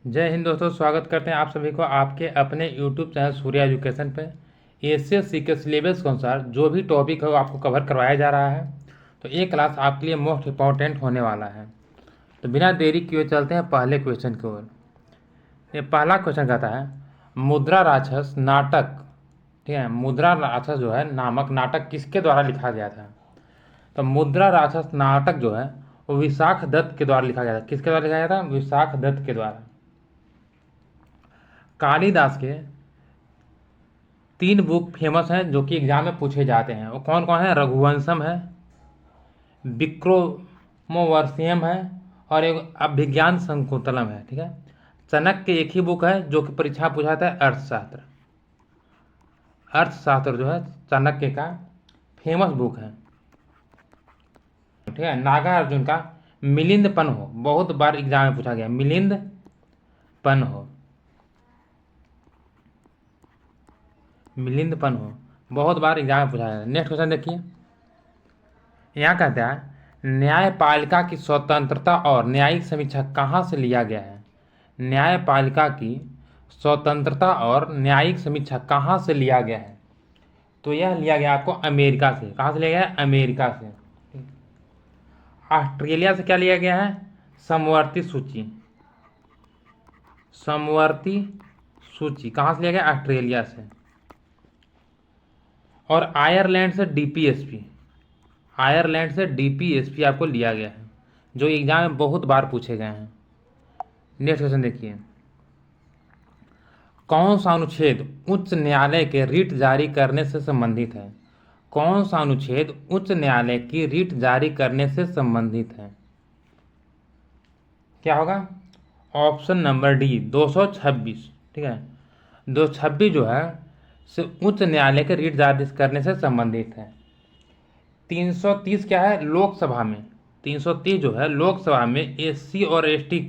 जय हिंद दोस्तों, स्वागत करते हैं आप सभी को आपके अपने YouTube चैनल सूर्या एजुकेशन पे। एसएससी के सिलेबस के अनुसार जो भी टॉपिक है वो आपको कवर करवाया जा रहा है। तो ये क्लास आपके लिए मोस्ट इम्पॉर्टेंट होने वाला है। तो बिना देरी किए चलते हैं पहले क्वेश्चन की ओर। ये पहला क्वेश्चन कहता है, मुद्रा राक्षस नाटक, ठीक है, मुद्रा राक्षस जो है नामक नाटक किसके द्वारा लिखा गया था? तो मुद्रा राक्षस नाटक जो है वो विशाख दत्त के द्वारा लिखा गया था। किसके द्वारा लिखा गया था? विशाख दत्त के द्वारा। कालिदास के 3 बुक फेमस हैं जो कि एग्जाम में पूछे जाते हैं। वो कौन कौन है? रघुवंशम है, विक्रमोर्वशीयम है, और एक अभिज्ञान शकुंतलम है। ठीक है। चाणक्य के एक ही बुक है जो कि परीक्षा में पूछा जाता है, अर्थशास्त्र। अर्थशास्त्र जो है चाणक्य का फेमस बुक है। ठीक है। नागार्जुन का मिलिंद पन हो, बहुत बार एग्जाम में पूछा गया, मिलिंद पन हो, मिलिंद पन हो, बहुत बार एग्जाम में पूछा गया। नेक्स्ट क्वेश्चन देखिए, यहाँ कहता है, न्यायपालिका की स्वतंत्रता और न्यायिक समीक्षा कहाँ से लिया गया है? न्यायपालिका की स्वतंत्रता और न्यायिक समीक्षा कहाँ से लिया गया है? तो यह लिया गया आपको अमेरिका से। कहाँ से लिया गया है? अमेरिका से। ऑस्ट्रेलिया से क्या लिया गया है? समवर्ती सूची। समवर्ती सूची कहाँ से लिया गया? ऑस्ट्रेलिया से। और आयरलैंड से डीपीएसपी, आयरलैंड से डीपीएसपी आपको लिया गया है, जो एग्जाम में बहुत बार पूछे गए हैं। नेक्स्ट क्वेश्चन देखिए, कौन सा अनुच्छेद उच्च न्यायालय के रिट जारी करने से संबंधित है? कौन सा अनुच्छेद उच्च न्यायालय की रिट जारी करने से संबंधित है? क्या होगा? Option number D, 226। ठीक है, 226 जो है से उच्च न्यायालय के रिट जारी करने से संबंधित है। 330 क्या है? लोकसभा में 330 जो है लोकसभा में एससी और एसटी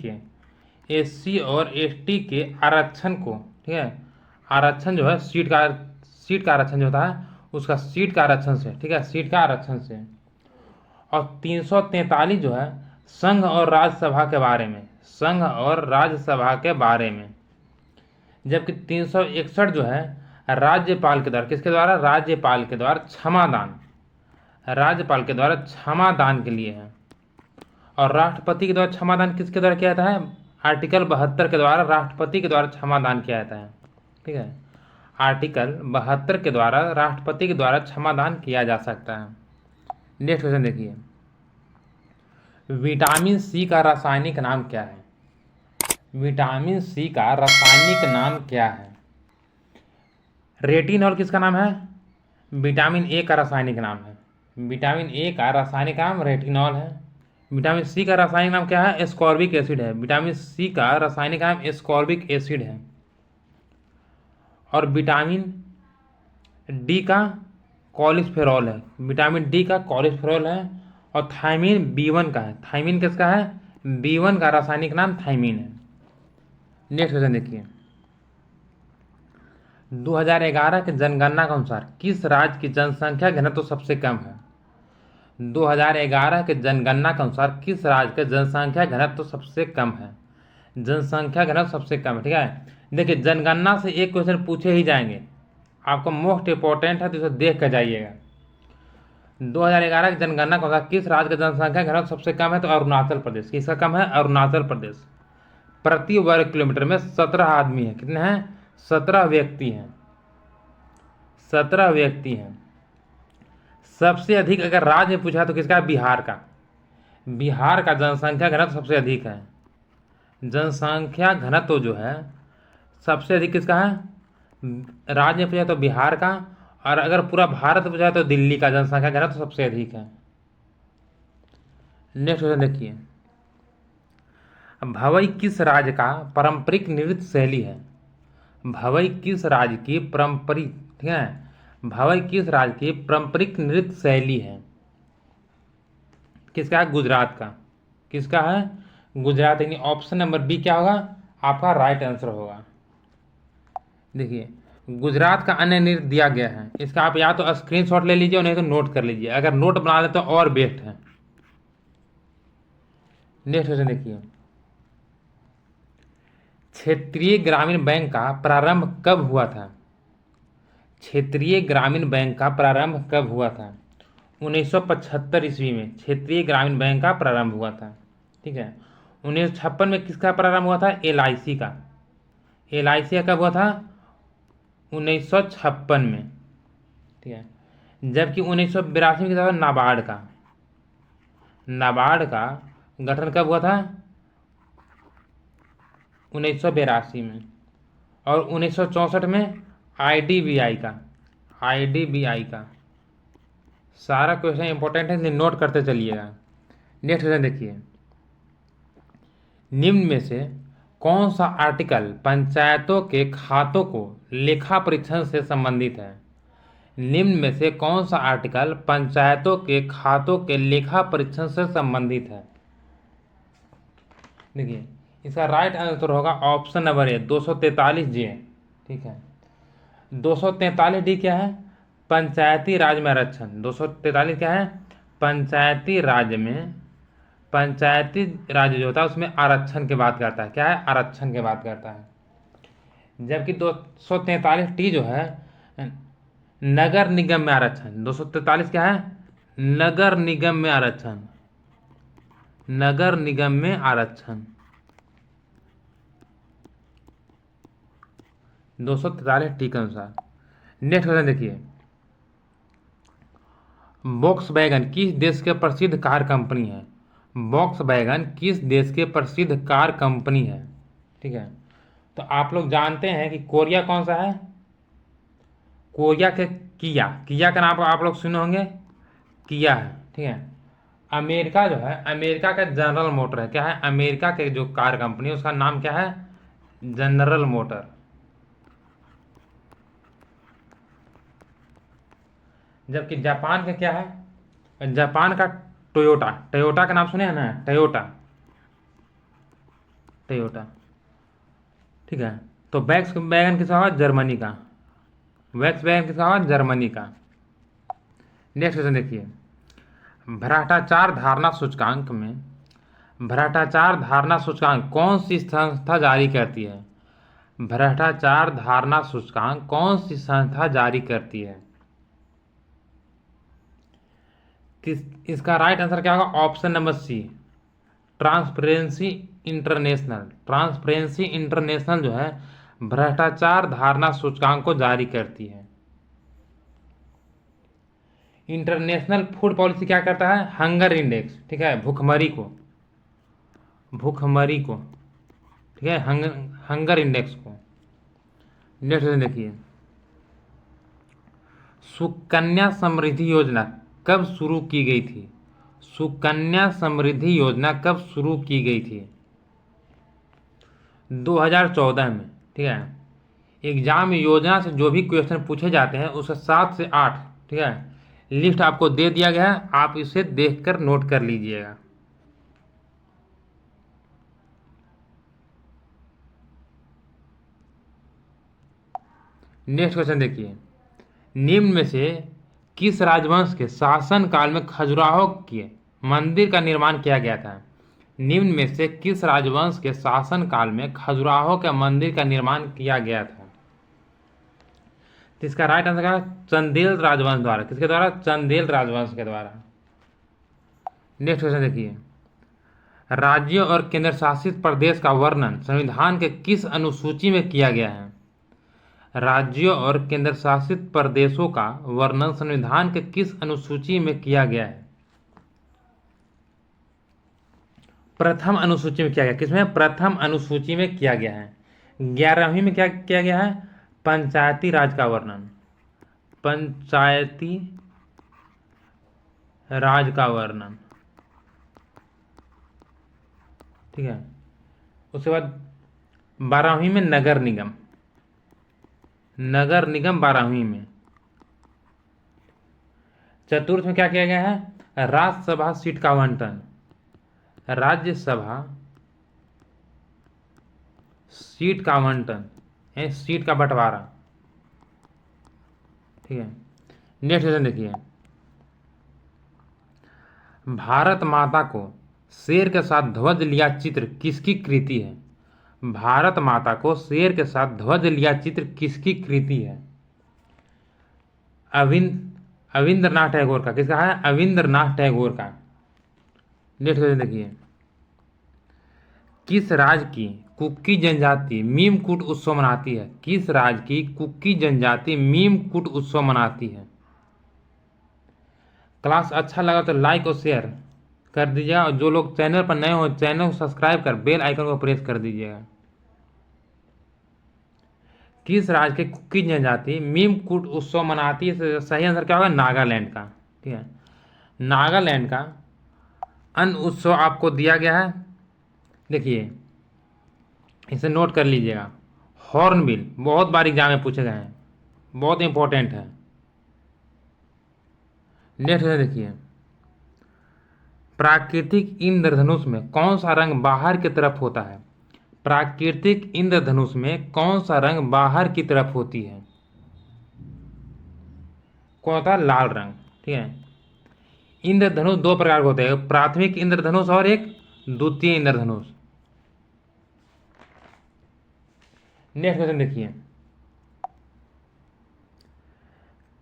के आरक्षण को, ठीक है, आरक्षण जो है सीट का आरक्षण जो होता है उसका सीट का आरक्षण से, ठीक है, सीट का आरक्षण से। और 343 जो है संघ और राज्यसभा के बारे में, संघ और राज्यसभा के बारे में। जबकि 361 जो है राज्यपाल के द्वारा, किसके द्वारा? राज्यपाल के द्वारा क्षमादान, राज्यपाल के द्वारा क्षमादान के लिए है। और राष्ट्रपति के द्वारा क्षमादान किसके द्वारा किया जाता है? आर्टिकल 72 के द्वारा राष्ट्रपति के द्वारा क्षमादान किया जाता है। ठीक है, आर्टिकल 72 के द्वारा राष्ट्रपति के द्वारा क्षमादान किया जा सकता है। नेक्स्ट क्वेश्चन देखिए, विटामिन सी का रासायनिक नाम क्या है? विटामिन सी का रासायनिक नाम क्या है? रेटिनॉल किसका नाम है? विटामिन ए का रासायनिक नाम है। विटामिन ए का रासायनिक नाम रेटिनॉल है। विटामिन सी का रासायनिक नाम क्या है? एस्कॉर्बिक एसिड है। विटामिन सी का रासायनिक नाम एस्कॉर्बिक एसिड है। और विटामिन डी का कॉलिस्फेरॉल है। विटामिन डी का कॉलिस्फेरॉल है। और थायमीन B1 का है। थायमीन किसका है? B1 का रासायनिक नाम थायमीन है। नेक्स्ट क्वेश्चन देखिए, 2011 के जनगणना के अनुसार किस राज्य की जनसंख्या घनत्व तो सबसे कम है? 2011 के जनगणना के अनुसार किस राज्य का जनसंख्या घनत्व तो सबसे कम है? जनसंख्या घनत्व सबसे कम है। ठीक है, देखिए जनगणना से एक क्वेश्चन पूछे ही जाएंगे, आपको मोस्ट इंपॉर्टेंट है तो इसे देख कर जाइएगा। 2011 की जनगणना के अनुसार किस राज्य का जनसंख्या घनत्व सबसे कम है? तो अरुणाचल प्रदेश। किसका कम है? अरुणाचल प्रदेश। प्रति वर्ग किलोमीटर में 17 आदमी है। कितने हैं? 17 व्यक्ति हैं। 17 व्यक्ति हैं। सबसे अधिक अगर राज्य में पूछा तो किसका? बिहार का। बिहार का जनसंख्या घनत्व सबसे अधिक है। जनसंख्या घनत्व जो है सबसे अधिक किसका है? राज्य में पूछा तो बिहार का, और अगर पूरा भारत पूछा तो दिल्ली का जनसंख्या घनत्व सबसे अधिक है। नेक्स्ट क्वेश्चन देखिए, भवई किस राज्य का पारंपरिक नृत्य शैली है? भवई किस राज्य की पारंपरिक, ठीक है, भवई किस राज्य की पारंपरिक नृत्य शैली है? किसका है? गुजरात का। किसका है? गुजरात। यानी ऑप्शन नंबर बी क्या होगा? आपका राइट आंसर होगा। देखिए गुजरात का अन्य नृत्य दिया गया है, इसका आप या तो स्क्रीनशॉट ले लीजिए और नहीं तो नोट कर लीजिए। अगर नोट बना ले तो और बेस्ट है। नेक्स्ट क्वेश्चन देखिए, क्षेत्रीय ग्रामीण बैंक का प्रारंभ कब हुआ था? क्षेत्रीय ग्रामीण बैंक का प्रारंभ कब हुआ था? 1975 ईस्वी में क्षेत्रीय ग्रामीण बैंक का प्रारंभ हुआ था। ठीक है। 1956 में किसका प्रारंभ हुआ था? LIC का। LIC का कब हुआ था? 1956 में। ठीक है। जबकि 1982 में किया था नाबार्ड का। नाबार्ड का गठन कब हुआ था? 1982 में। और 1964 में IDBI का। IDBI का। सारा क्वेश्चन इंपॉर्टेंट है, नोट करते चलिएगा। नेक्स्ट क्वेश्चन देखिए, निम्न में से कौन सा आर्टिकल पंचायतों के खातों को लेखा परीक्षण से संबंधित है? निम्न में से कौन सा आर्टिकल पंचायतों के खातों के लेखा परीक्षण से संबंधित है? देखिए, इसका राइट आंसर होगा ऑप्शन नंबर ए 243 जे। ठीक है। 243 डी क्या है? पंचायती राज में आरक्षण। 243 क्या है? पंचायती राज में, पंचायती राज जो होता है उसमें आरक्षण की बात करता है। क्या है? आरक्षण की बात करता है। जबकि 243 टी जो है नगर निगम में आरक्षण। 243 क्या है? नगर निगम में आरक्षण। नगर निगम में आरक्षण। 243 टी के अनुसार। नेक्स्ट क्वेश्चन देखिए, वोक्सवैगन किस देश के प्रसिद्ध कार कंपनी है? वोक्सवैगन किस देश के प्रसिद्ध कार कंपनी है? ठीक है। तो आप लोग जानते हैं कि कोरिया कौन सा है? कोरिया के किया। किया का नाम आप लोग सुने होंगे, किया है। ठीक है। अमेरिका जो है, अमेरिका का जनरल मोटर है। क्या है? अमेरिका के जो कार कंपनी है उसका नाम क्या है? General motor. जबकि जापान का क्या है? जापान का टोयोटा। टोयोटा का नाम सुने हैं ना? टोयोटा। टोयोटा। ठीक है। तो वैक्स वैगन किसका होगा? जर्मनी का। वैक्स वैगन किसका होगा? जर्मनी का। नेक्स्ट क्वेश्चन देखिए, भ्रष्टाचार धारणा सूचकांक में, भ्रष्टाचार धारणा सूचकांक कौन सी संस्था जारी करती है? भ्रष्टाचार धारणा सूचकांक कौन सी संस्था जारी करती है? इसका राइट आंसर क्या होगा? Option number C, transparency international. Transparency international जो है भ्रष्टाचार धारणा सूचकांक को जारी करती है। इंटरनेशनल फूड पॉलिसी क्या करता है? Hunger index. ठीक है। भूखमरी को, भूखमरी को, ठीक है, हंगर इंडेक्स को। नेक्स्ट देखिए, सुकन्या समृद्धि योजना कब शुरू की गई थी? सुकन्या समृद्धि योजना कब शुरू की गई थी? 2014 में। ठीक है। एग्जाम योजना से जो भी क्वेश्चन पूछे जाते हैं उससे 7 से 8, ठीक है, लिस्ट आपको दे दिया गया है, आप इसे देखकर नोट कर लीजिएगा। नेक्स्ट क्वेश्चन देखिए, निम्न में से किस राजवंश के शासन काल में खजुराहो के मंदिर का निर्माण किया गया था? निम्न में से किस राजवंश के शासन काल में खजुराहो के मंदिर का निर्माण किया गया था? तो इसका राइट आंसर क्या है? चंदेल राजवंश द्वारा। किसके द्वारा? चंदेल राजवंश के द्वारा। नेक्स्ट क्वेश्चन देखिए, राज्यों और केंद्र शासित प्रदेश का वर्णन संविधान के किस अनुसूची में किया गया है? राज्यों और केंद्र शासित प्रदेशों का वर्णन संविधान के किस अनुसूची में किया गया है? प्रथम अनुसूची में किया गया। किसमें? प्रथम अनुसूची में किया गया है। 11वीं में क्या किया गया है? पंचायती राज का वर्णन। पंचायती राज का वर्णन। ठीक है। उसके बाद 12वीं में नगर निगम। नगर निगम 12वीं में। चतुर्थ में क्या किया गया है? राज्यसभा सीट का आवंटन। राज्यसभा सीट का आवंटन है, सीट का बंटवारा। ठीक है। नेक्स्ट क्वेश्चन देखिए, भारत माता को शेर के साथ ध्वज लिया चित्र किसकी कृति है? भारत माता को शेर के साथ ध्वज लिया चित्र किसकी कृति है? अविंद्रनाथ टैगोर का। किसका है? अविंद्रनाथ टैगोर का। नेक्स्ट क्वेश्चन देखिए, किस राज्य की कुकी जनजाति मीमकुट उत्सव मनाती है? किस राज्य की कुकी जनजाति मीमकुट उत्सव मनाती है? क्लास अच्छा लगा तो लाइक और शेयर कर दीजिएगा, और जो लोग चैनल पर नए हो चैनल को सब्सक्राइब कर बेल आइकन को प्रेस कर दीजिएगा। किस राज्य की कुकी जनजाति मीमकुट उत्सव मनाती है? सही आंसर क्या होगा? नागालैंड का। ठीक है, नागालैंड का अन्न उत्सव आपको दिया गया है। देखिए, इसे नोट कर लीजिएगा। हॉर्नबिल बहुत बार एग्जाम में पूछे गए हैं, बहुत इंपॉर्टेंट है। नेक्स्ट देखिए, प्राकृतिक इंद्रधनुष में कौन सा रंग बाहर की तरफ होता है? प्राकृतिक इंद्रधनुष में कौन सा रंग बाहर की तरफ होती है? कौन होता है? लाल रंग। ठीक है, इंद्रधनुष दो प्रकार के होते हैं, प्राथमिक इंद्रधनुष और एक द्वितीय इंद्रधनुष। नेक्स्ट क्वेश्चन देखिए,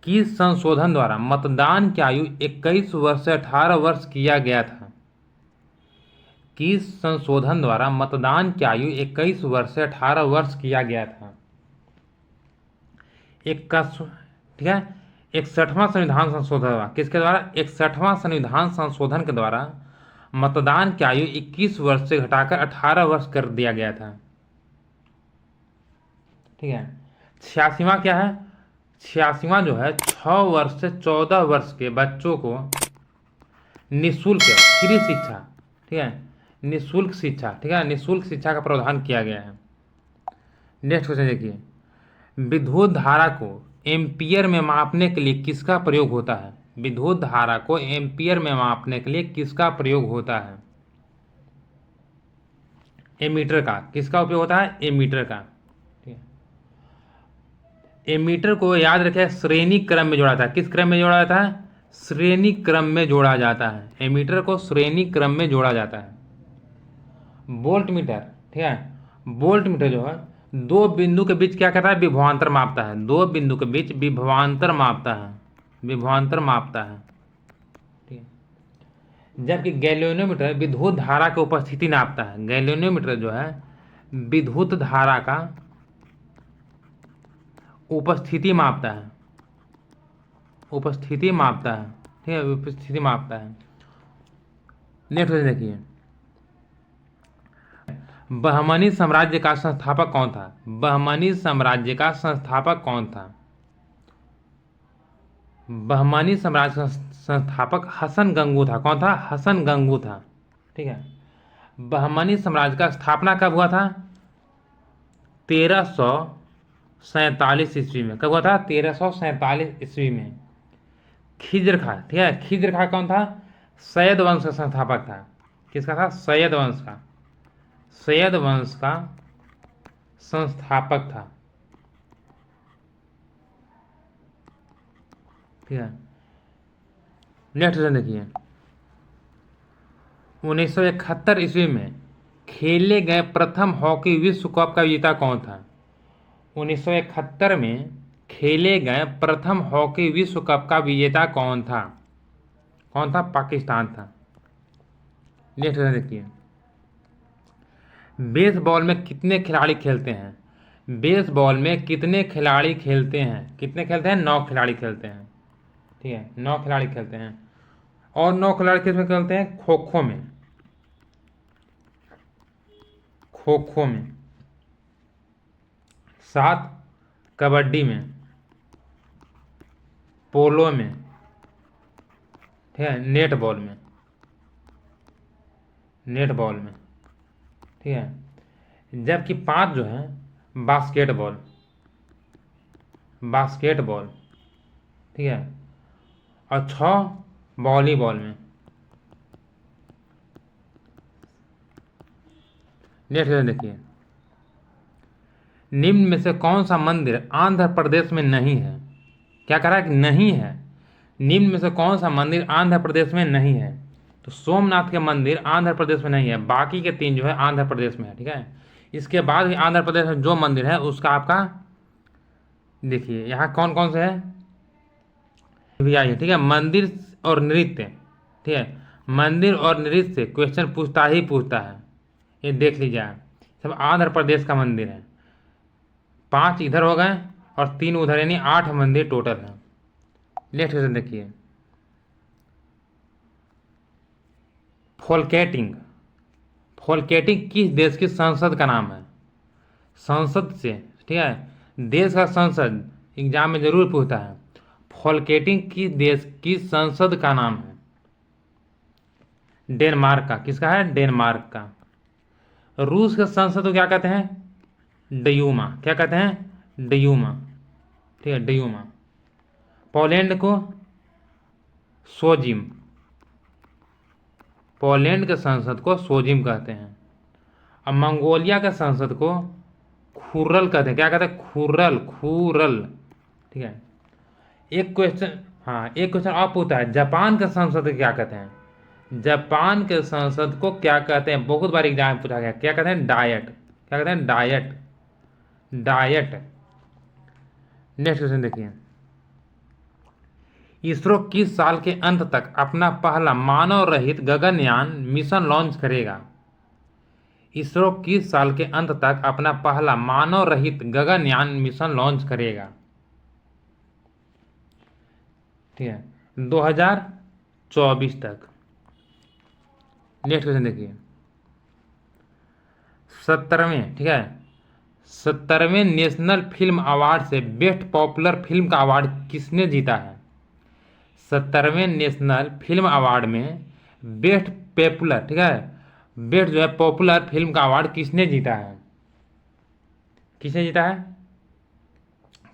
किस संशोधन द्वारा मतदान की आयु 21 वर्ष से 18 वर्ष किया गया था? किस संशोधन द्वारा मतदान की आयु 21 वर्ष से 18 वर्ष किया गया था? ठीक है, 61वां संविधान संशोधन द्वारा। किसके द्वारा? 61वां संविधान संशोधन के द्वारा मतदान की आयु 21 वर्ष से घटाकर 18 वर्ष कर दिया गया था। ठीक है, 86वां क्या है? 86वां जो है 6 वर्ष से 14 वर्ष के बच्चों को निःशुल्क फ्री शिक्षा, ठीक है, निःशुल्क शिक्षा, ठीक है, निःशुल्क शिक्षा का प्रावधान किया गया है। नेक्स्ट क्वेश्चन देखिए, विद्युत धारा को एम्पियर में मापने के लिए किसका प्रयोग होता है? विद्युत धारा को एम्पियर में मापने के लिए किसका प्रयोग होता है? एमीटर का। किसका उपयोग होता है? एमीटर का। ठीक है, एमीटर को याद रखें श्रेणी क्रम में जोड़ा जाता है। किस क्रम में जोड़ा जाता है? श्रेणी क्रम में जोड़ा जाता है। एमीटर को श्रेणी क्रम में जोड़ा जाता है। वोल्ट मीटर, ठीक है, वोल्ट मीटर जो है दो बिंदु के बीच क्या करता है? विभवांतर मापता है। दो बिंदु के बीच विभवांतर मापता है, विभवांतर मापता है। ठीक है, जबकि गैल्वेनोमीटर विद्युत धारा की उपस्थिति नापता है। गैल्वेनोमीटर जो है विद्युत धारा का उपस्थिति मापता है, उपस्थिति मापता है। ठीक है, उपस्थिति मापता है। नेक्स्ट देखिए, बहमनी साम्राज्य का संस्थापक कौन था? बहमनी साम्राज्य का संस्थापक कौन था? बहमनी साम्राज्य का संस्थापक हसन गंगू था। कौन था? हसन गंगू था। ठीक है, बहमनी साम्राज्य का स्थापना कब हुआ था? 1347 ईस्वी में। कब हुआ था? 1347 ईस्वी में। खिज्र खां, ठीक है, खिज्र खां कौन था? सैयद वंश का संस्थापक था। किसका था? सैयद वंश का। सैयद वंश का संस्थापक था। ठीक है, नेक्स्ट देखिए, 1971 ईस्वी में खेले गए प्रथम हॉकी विश्व कप का विजेता कौन था? 1971 में खेले गए प्रथम हॉकी विश्व कप का विजेता कौन था? कौन था? पाकिस्तान था। नेक्स्ट देखिए, बेसबॉल में कितने खिलाड़ी खेलते हैं? बेसबॉल में कितने खिलाड़ी खेलते हैं? कितने खेलते हैं? 9 खिलाड़ी खेलते हैं। ठीक है, 9 खिलाड़ी खेलते हैं। और 9 खिलाड़ी किसमें खेलते हैं? खो खो में, खो खो में, 7 कबड्डी में, पोलो में, ठीक है, नेट बॉल में, नेट बॉल में। ठीक है, जबकि 5 जो है बास्केटबॉल, बास्केटबॉल, ठीक है, और 6 वॉलीबॉल में। नेक्स्ट देखिए, निम्न में से कौन सा मंदिर आंध्र प्रदेश में नहीं है? क्या कह रहा है कि नहीं है? निम्न में से कौन सा मंदिर आंध्र प्रदेश में नहीं है? तो सोमनाथ के मंदिर आंध्र प्रदेश में नहीं है, बाकी के 3 जो है आंध्र प्रदेश में है। ठीक है, इसके बाद आंध्र प्रदेश में जो मंदिर है उसका आपका देखिए यहाँ कौन कौन से है भी आइए, ठीक है। मंदिर और नृत्य, ठीक है, मंदिर और नृत्य से क्वेश्चन पूछता ही पूछता है, ये देख लीजिए आप। सब आंध्र प्रदेश का मंदिर है, 5 इधर हो गए और 3 उधर, यानी 8 मंदिर टोटल है। नेक्स्ट क्वेश्चन देखिए, फोल्केटिंग, फोल्केटिंग किस देश की संसद का नाम है? संसद से, ठीक है, देश का संसद एग्जाम में जरूर पूछता है। फोल्केटिंग किस देश की संसद का नाम है? डेनमार्क का। किसका है? डेनमार्क का। रूस के संसद को क्या कहते हैं? डयूमा। क्या कहते हैं? डयूमा, ठीक है, डयूमा। पोलैंड को सोजिम, पोलैंड के संसद को सोजिम कहते हैं। अब मंगोलिया के संसद को खुर्रल कहते हैं। क्या कहते हैं? खुर्रल, खुरल, ठीक है। एक क्वेश्चन, हाँ एक क्वेश्चन और पूछता है, जापान के संसद को क्या कहते हैं? जापान के संसद को क्या कहते हैं? बहुत बार एग्जाम में पूछा गया। क्या कहते हैं? डायट। क्या कहते हैं? Diet, diet. नेक्स्ट क्वेश्चन देखिए, इसरो किस साल के अंत तक अपना पहला मानव रहित गगनयान मिशन लॉन्च करेगा? इसरो किस साल के अंत तक अपना पहला मानव रहित गगनयान मिशन लॉन्च करेगा? ठीक है, 2024 तक। नेक्स्ट क्वेश्चन देखिए, 17वें, ठीक है, 17वें नेशनल फिल्म अवार्ड से बेस्ट पॉपुलर फिल्म का अवार्ड किसने जीता है? 17वें नेशनल फिल्म अवार्ड में बेस्ट पॉपुलर, ठीक है, बेस्ट जो है पॉपुलर फिल्म का अवार्ड किसने जीता है? किसने जीता है?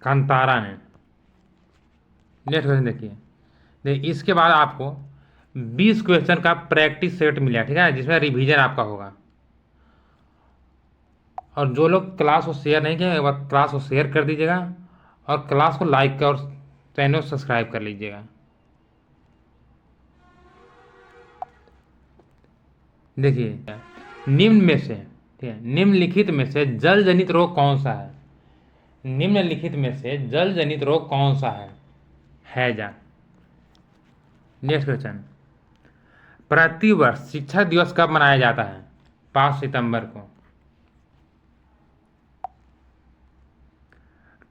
कांतारा ने। नेक्स्ट क्वेश्चन देखिए, इसके बाद आपको 20 क्वेश्चन का प्रैक्टिस सेट मिला, ठीक है, जिसमें रिवीजन आपका होगा। और जो लोग क्लास को शेयर नहीं किए, एक बार क्लास को शेयर कर दीजिएगा और क्लास को लाइक और चैनल को सब्सक्राइब कर लीजिएगा। देखिए, निम्न में से, ठीक है, निम्नलिखित में से जल जनित रोग कौन सा है? निम्नलिखित में से जल जनित रोग कौन सा है? हैजा। नेक्स्ट क्वेश्चन, प्रतिवर्ष शिक्षक दिवस कब मनाया जाता है? 5 सितंबर को।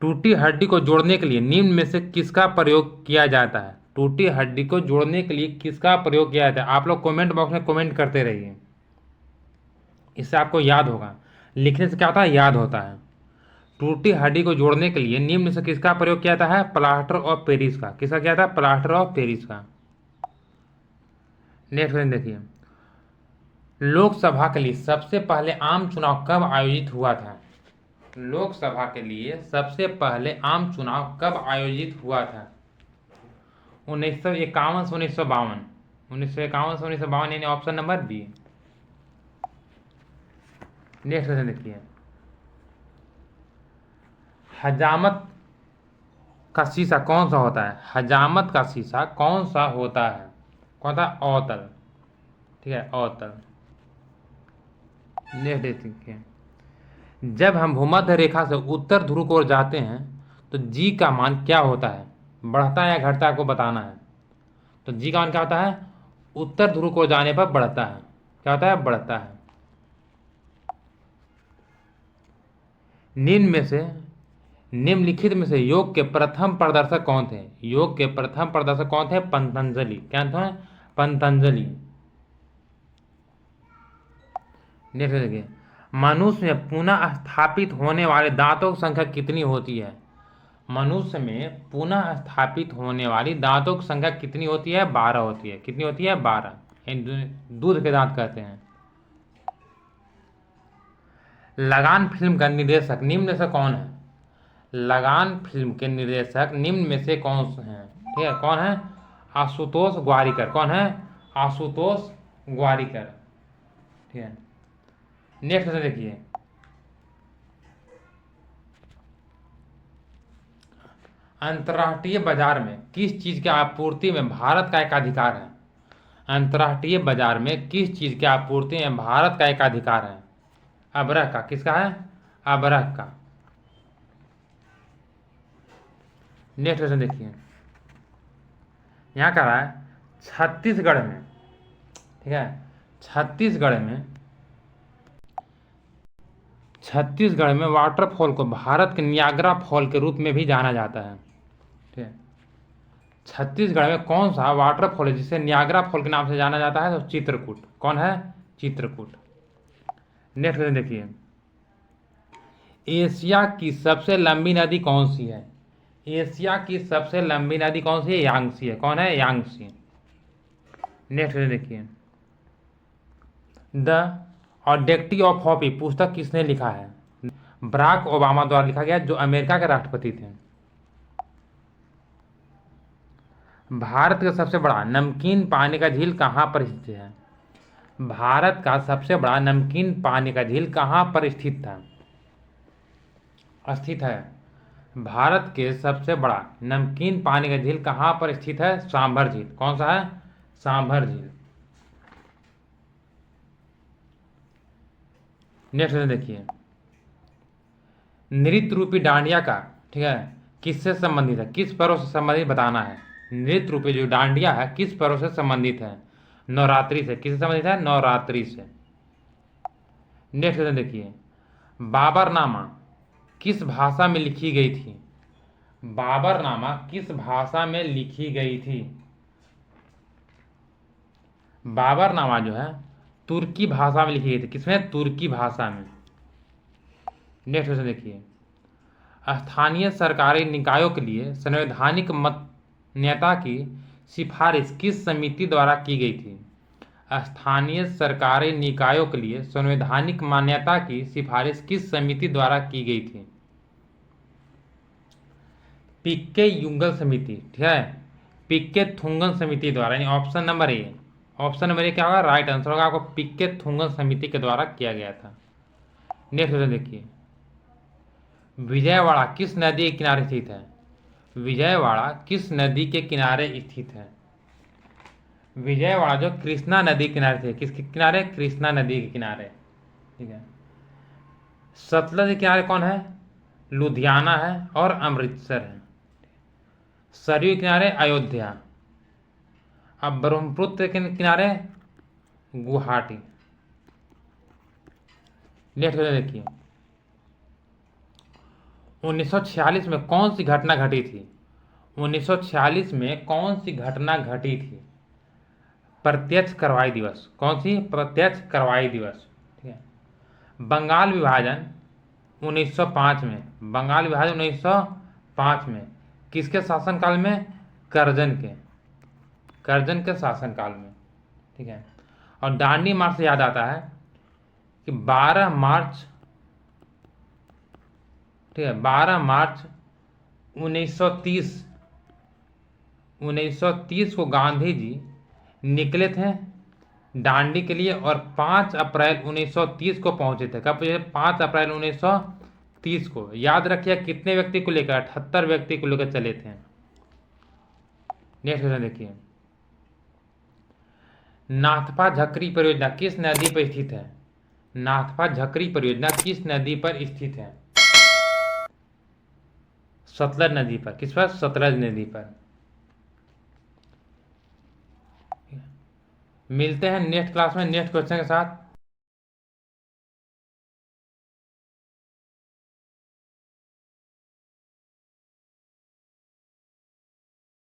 टूटी हड्डी को जोड़ने के लिए निम्न में से किसका प्रयोग किया जाता है? टूटी हड्डी को जोड़ने के लिए किसका प्रयोग किया जाता है? आप लोग कमेंट बॉक्स में कमेंट करते रहिए, इससे आपको याद होगा। लिखने से क्या होता है? याद होता है। टूटी हड्डी को जोड़ने के लिए निम्न में से किसका प्रयोग किया जाता है? प्लास्टर ऑफ पेरिस का। किसका किया था? प्लास्टर ऑफ पेरिस का। नेक्स्ट क्वेश्चन देखिए, लोकसभा के लिए सबसे पहले आम चुनाव कब आयोजित हुआ था? लोकसभा के लिए सबसे पहले आम चुनाव कब आयोजित हुआ था? 1951 से 1952। 1951 से 1952, यानी option number B. Next question देखिए, हजामत का शीशा कौन सा होता है? हजामत का शीशा कौन सा होता है? कौन सा? अवतल, ठीक है, अवतल। नेक्स्ट देखिए, जब हम भूमध्य रेखा से उत्तर ध्रुव की ओर जाते हैं तो जी का मान क्या होता है? बढ़ता है या घटता है, आपको बताना है। तो जी का मान क्या होता है? उत्तर ध्रुव को जाने पर बढ़ता है। क्या होता है? बढ़ता है। निम्नलिखित में से योग के प्रथम प्रदर्शक कौन थे? योग के प्रथम प्रदर्शक कौन थे? पतंजलि। क्या थे? पतंजलि। नेक्स्ट देखिए, मनुष्य में पुनः स्थापित होने वाले दांतों की संख्या कितनी होती है? मनुष्य में पुनः स्थापित होने वाली दांतों की संख्या कितनी होती है? 12 होती है। कितनी होती है? 12। दूध के दांत कहते हैं। लगान फिल्म का निर्देशक निम्न में से कौन है? लगान फिल्म के निर्देशक निम्न में से कौन से हैं? ठीक है, कौन है? आशुतोष ग्वारिकर। कौन है? आशुतोष ग्वारिकर। ठीक है, नेक्स्ट क्वेश्चन देखिए, अंतर्राष्ट्रीय बाजार में किस चीज की आपूर्ति में भारत का एकाधिकार है? अंतर्राष्ट्रीय बाजार में किस चीज की आपूर्ति में भारत का एकाधिकार है? अबरख का, किसका है? अबरख का। नेक्स्ट क्वेश्चन देखिए, यहाँ कह रहा है छत्तीसगढ़ में, ठीक है, छत्तीसगढ़ में वाटरफॉल को भारत के नियाग्रा फॉल के रूप में भी जाना जाता है, ठीक है। छत्तीसगढ़ में कौन सा वाटरफॉल है जिसे नियाग्रा फॉल के नाम से जाना जाता है? तो चित्रकूट। कौन है? चित्रकूट। नेक्स्ट क्वेश्चन देखिए, एशिया की सबसे लंबी नदी कौन सी है? एशिया की सबसे लंबी नदी कौन सी है? यांगसी है। कौन है? यांगसी। नेक्स्ट क्वेश्चन देखिए, द ऑडेक्टी ऑफ हॉपी पुस्तक किसने लिखा है? बराक ओबामा द्वारा लिखा गया, जो अमेरिका के राष्ट्रपति थे। भारत का सबसे बड़ा नमकीन पानी का झील कहाँ पर स्थित है? भारत का सबसे बड़ा नमकीन पानी का झील कहाँ पर स्थित है? भारत के सबसे बड़ा नमकीन पानी का झील कहाँ पर स्थित है? सांभर झील। कौन सा है? सांभर झील। नेक्स्ट देखिए, नृत्य रूपी डांडिया का, ठीक है, किससे संबंधित है? किस पर्व से संबंधित बताना है। नृत्य रूपी जो डांडिया है किस पर्व से संबंधित है? नवरात्रि से। किससे संबंधित है? नवरात्रि से। नेक्स्ट क्वेश्चन देखिए, बाबरनामा किस भाषा में लिखी गई थी? बाबरनामा किस भाषा में लिखी गई थी? बाबरनामा जो है तुर्की भाषा में लिखी गई थी। किसमें? तुर्की भाषा में। नेक्स्ट क्वेश्चन देखिए, स्थानीय सरकारी निकायों के लिए संवैधानिक मान्यता की सिफारिश किस समिति द्वारा की गई थी? स्थानीय सरकारी निकायों के लिए संवैधानिक मान्यता की सिफारिश किस समिति द्वारा की गई थी? पिक्के युगल समिति, ठीक है, पिक्के थुंगन समिति द्वारा। यानी ऑप्शन नंबर ए क्या होगा? राइट आंसर होगा आपको, पिक्के थुंगन समिति के द्वारा किया गया था। नेक्स्ट क्वेश्चन देखिए, विजयवाड़ा किस नदी के किनारे स्थित है? विजयवाड़ा किस नदी के किनारे स्थित है? विजयवाड़ा जो कृष्णा नदी के किनारे थे। किसके किनारे? कृष्णा नदी के किनारे, ठीक है। सतलज के किनारे कौन है? लुधियाना है और अमृतसर है। सरयू के किनारे अयोध्या। अब ब्रह्मपुत्र के किनारे गुवाहाटी। नेक्स्ट क्वेश्चन देखिए, 1946 में कौन सी घटना घटी थी? 1946 में कौन सी घटना घटी थी? प्रत्यक्ष कार्रवाई दिवस। कौन सी? प्रत्यक्ष कार्रवाई दिवस, ठीक है। बंगाल विभाजन 1905 में, बंगाल विभाजन 1905 में किसके शासनकाल में? करजन के शासनकाल में, ठीक है। और दांडी मार्च से याद आता है कि 12 मार्च, ठीक है, 12 मार्च 1930 को गांधी जी निकले थे दांडी के लिए और 5 अप्रैल 1930 को पहुंचे थे। कब पहुंचे? 5 अप्रैल 1930 को। याद रखिए कितने व्यक्ति को लेकर? 78 व्यक्ति को लेकर चले थे। नेक्स्ट क्वेश्चन देखिए, नाथपा झकरी परियोजना किस नदी पर स्थित है? नाथपा झकरी परियोजना किस नदी पर स्थित है? सतलज नदी पर। किस पर? सतलज नदी पर। मिलते हैं नेक्स्ट क्लास में नेक्स्ट क्वेश्चन के साथ।